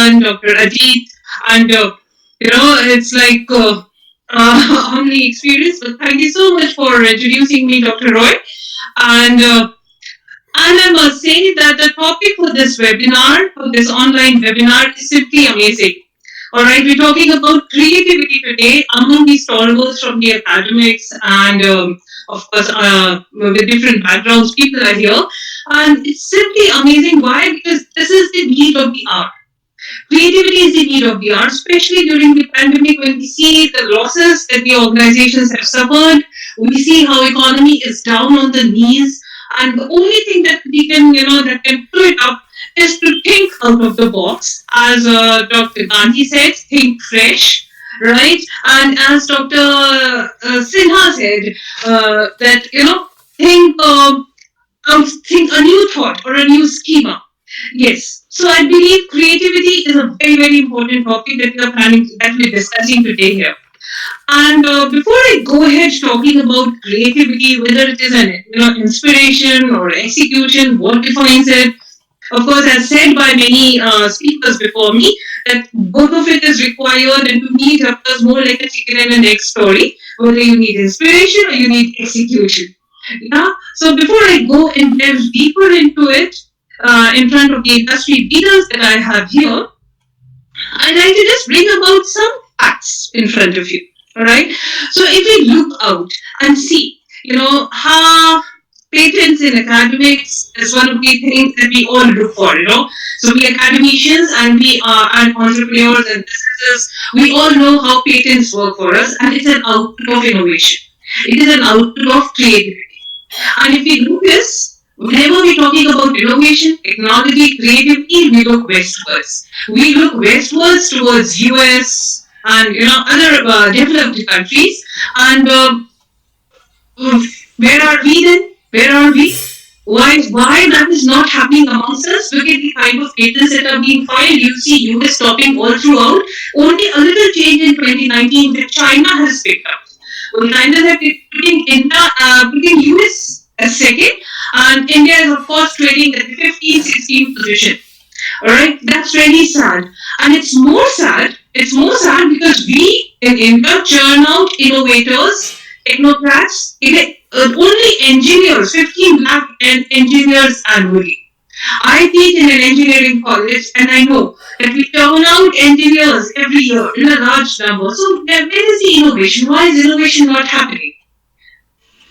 Anand, Dr. Ajit, and it's like how many experience. But thank you so much for introducing me, Dr. Roy. And I must say that the topic for this webinar, for this online webinar, is simply amazing. All right, we're talking about creativity today among the stalwarts from the academics and, of course, with different backgrounds, people are here. And it's simply amazing. Why? Because this is the need of the hour. Creativity is the need of the hour, especially during the pandemic when we see the losses that the organizations have suffered. We see how economy is down on the knees, and the only thing that we can, that can pull it up is to think out of the box. As Dr. Gandhi said, think fresh, right? And as Dr. Sinha said, that, think, think a new thought or a new schema. Yes. So I believe creativity is a very, very important topic that we are planning, that we're discussing today here. And before I go ahead talking about creativity, whether it is an inspiration or execution, what defines it, of course, as said by many speakers before me, that both of it is required, and to me, it appears more like a chicken and an egg story, whether you need inspiration or you need execution. Yeah. So before I go and delve deeper into it, in front of the industry leaders that I have here, I'd like to just bring about some facts in front of you. All right. So if we look out and see, how patents in academics is one of the things that we all look for. So we academicians and we are and entrepreneurs and businesses, we all know how patents work for us, and it's an output of innovation. It is an output of creativity. And if we do this, whenever we're talking about innovation, technology, creativity, we look westwards. We look westwards towards US and other developed countries. And where are we then? Where are we? Why that is not happening amongst us? Look at the kind of patents that are being filed. You see US topping all throughout. Only a little change in 2019 that China has picked up. Well, China has putting US as second, and India is of course trading at the 15th, 16th position. Alright, that's really sad. And it's more sad because we in India churn out innovators, technocrats, only engineers, 15 lakh engineers annually. I teach in an engineering college, and I know that we turn out engineers every year in a large number. So where is the innovation? Why is innovation not happening?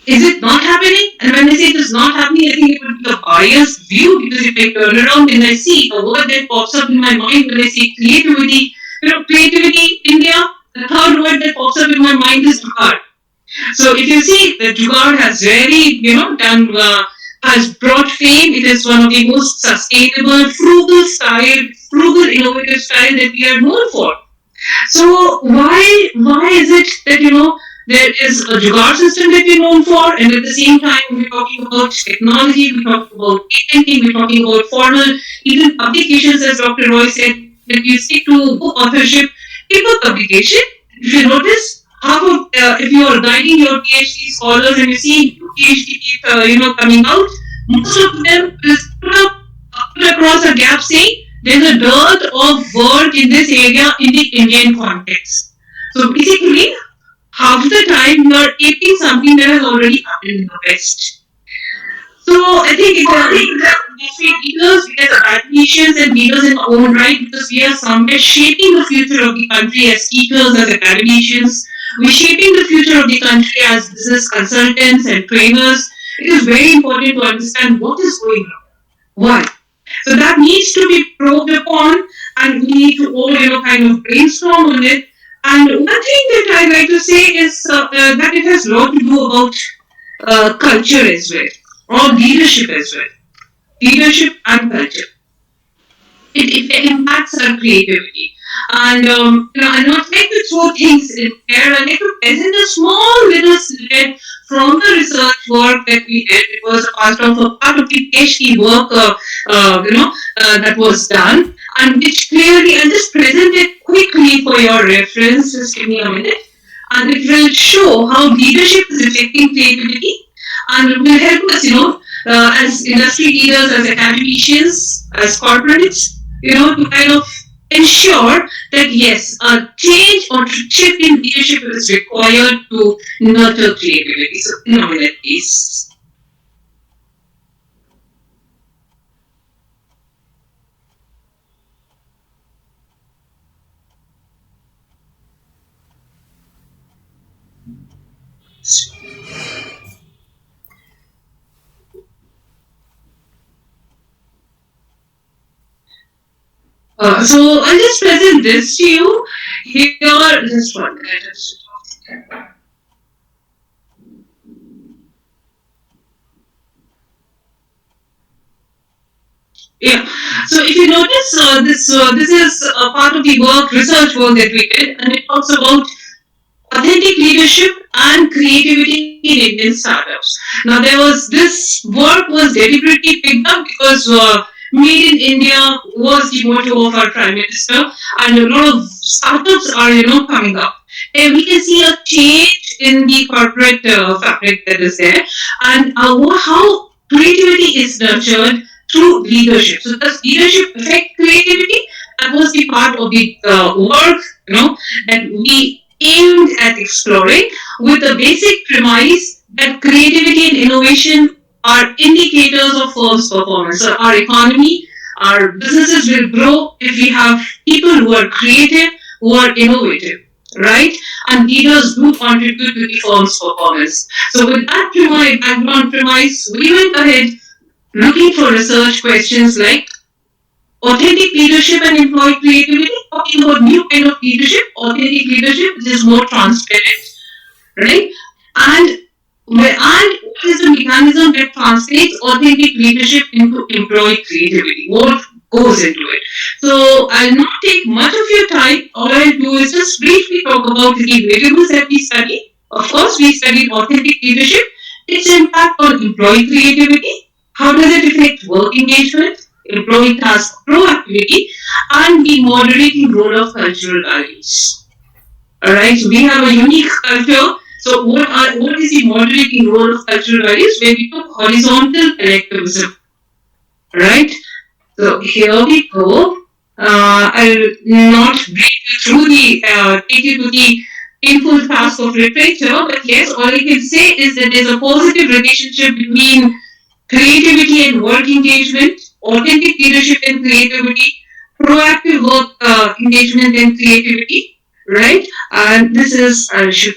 Is it not happening? And when I say it is not happening, I think it would be a biased view, because if I turn around and I see a word that pops up in my mind when I say creativity, creativity, India, the third word that pops up in my mind is jugaad. So if you see, the jugaad has really, done, has brought fame. It is one of the most sustainable, frugal, innovative style that we are known for. So why is it that, there is a jugaad system that we're known for, and at the same time we're talking about technology, we're talking about patenting, we're talking about formal, even publications, as Dr. Roy said, that you stick to book authorship, paper publication. If you notice, half of if you are guiding your PhD scholars and you see PhD coming out, most of them is put across a gap saying there's a dearth of work in this area in the Indian context. So basically, half the time you are aping something that has already happened in the West. So I think it's leaders, we as academicians and leaders in our own right, because we are somewhere shaping the future of the country as teachers, as academicians. We're shaping the future of the country as business consultants and trainers. It is very important to understand what is going on. Why? So that needs to be probed upon, and we need to all kind of brainstorm on it. And one thing that I like to say is that it has a lot to do about culture as well, or leadership as well. Leadership and culture. It impacts our creativity. And I don't like to throw things in there. I like to present a small little snippet from the research work that we did. It was a part of the PhD work, that was done, and which clearly, I'll just present it quickly for your reference. Just give me a minute, and it will show how leadership is affecting creativity, and it will help us, as industry leaders, as academicians, as corporates, to kind of ensure that yes, a change or shift in leadership is required to nurture creativity. So, nominal piece. So I'll just present this to you. Here, just one minute. Yeah. So if you notice, this is a part of the research work that we did, and it talks about authentic leadership and creativity in Indian startups. Now, there was this work was deliberately picked up because Made in India was the motto of our Prime Minister, and a lot of startups are coming up. And we can see a change in the corporate fabric that is there, and how creativity is nurtured through leadership. So, does leadership affect creativity? That was the part of the work, that we aimed at exploring with the basic premise that creativity and innovation are indicators of firms' performance. So our economy, our businesses will grow if we have people who are creative, who are innovative, right? And leaders do contribute to the firm's performance. So with that background premise, we went ahead looking for research questions like authentic leadership and employee creativity, talking about new kind of leadership, authentic leadership, which is more transparent, right? And what is the mechanism that translates authentic leadership into employee creativity? What goes into it? So I'll not take much of your time. All I'll do is just briefly talk about the variables that we study. Of course, we studied authentic leadership, its impact on employee creativity, how does it affect work engagement, employee task proactivity, and the moderating role of cultural values. Alright, so we have a unique culture. So what is the moderating role of cultural values? Where we took horizontal collectivism. Right? So here we go. I'll not break you through take you to the painful task of literature, but yes, all I can say is that there's a positive relationship between creativity and work engagement, authentic leadership and creativity, proactive work engagement and creativity, right? And this is, I should,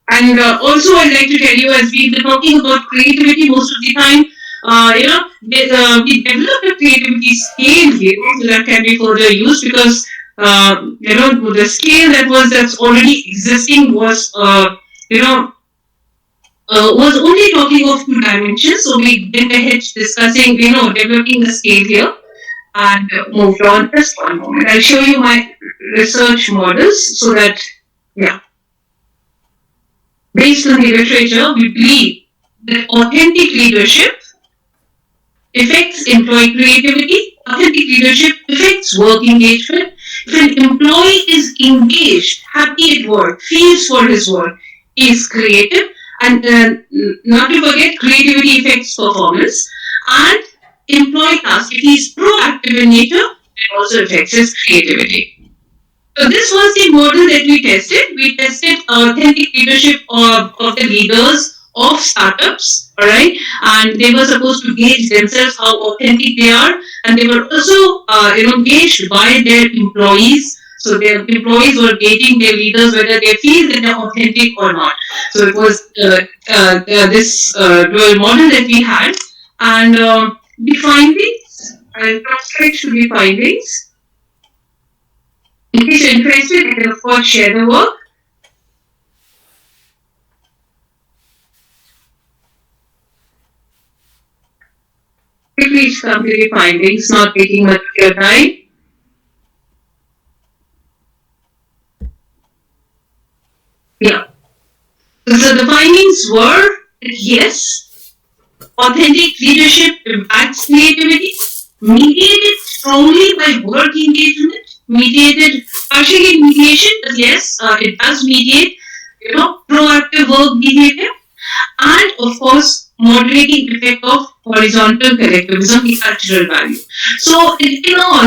and also I'd like to tell you, as we've been talking about creativity most of the time, we developed a creativity scale here so that can be further used because, the scale that's already existing was only talking of two dimensions. So we went ahead discussing, developing the scale here and moved on. Just one moment. I'll show you my research models so that, yeah. Based on the literature, we believe that authentic leadership affects employee creativity. Authentic leadership affects work engagement. If an employee is engaged, happy at work, feels for his work, is creative, and not to forget, creativity affects performance. And employee task, if he is proactive in nature, it also affects his creativity. So this was the model that we tested. We tested authentic leadership of the leaders of startups, all right, and they were supposed to gauge themselves how authentic they are, and they were also, gauged by their employees. So their employees were gauging their leaders whether they feel that they're authentic or not. So it was this dual model that we had, and the findings. I'll translate to the findings. In case you're interested, you can of course share the work. Please come to the findings, not taking much of your time. Yeah. So the findings were that yes, authentic leadership impacts creativity, mediated strongly by work engagement, mediated partially mediation, but yes, it does mediate, proactive work behavior, and of course, moderating effect of horizontal collectivism, the cultural value. So, in all,